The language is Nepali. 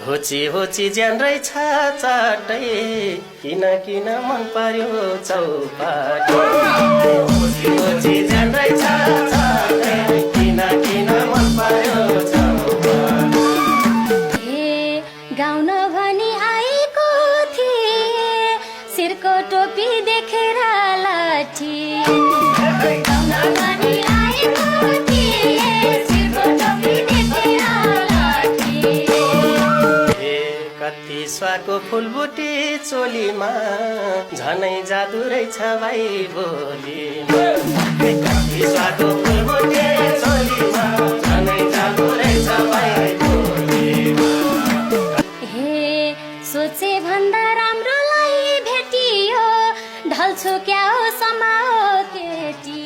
होची होची ज्यान रहेछ चाटै किन किन मन पर्यो चौपाटी होची होची ज्यान रहेछ चाटै किन किन मन पर्यो चौपाटी हे गाउन भनी आएको थिए शिरको टोपी देखेर लाठी गाउन भनी आएको थिए शिरको टोपी देखेर लाठी कति स्वाको फुलबुटी चोलीमा झनै जादु रहेछ भाइ बोलीमा कति स्वाको फुलबुटी चोलीमा झनै जादु रहेछ भाइ बोलीमा हे सोचे भन्दा राम्रोलाई भेटियो ढल्छु क्या हो समाओ केटी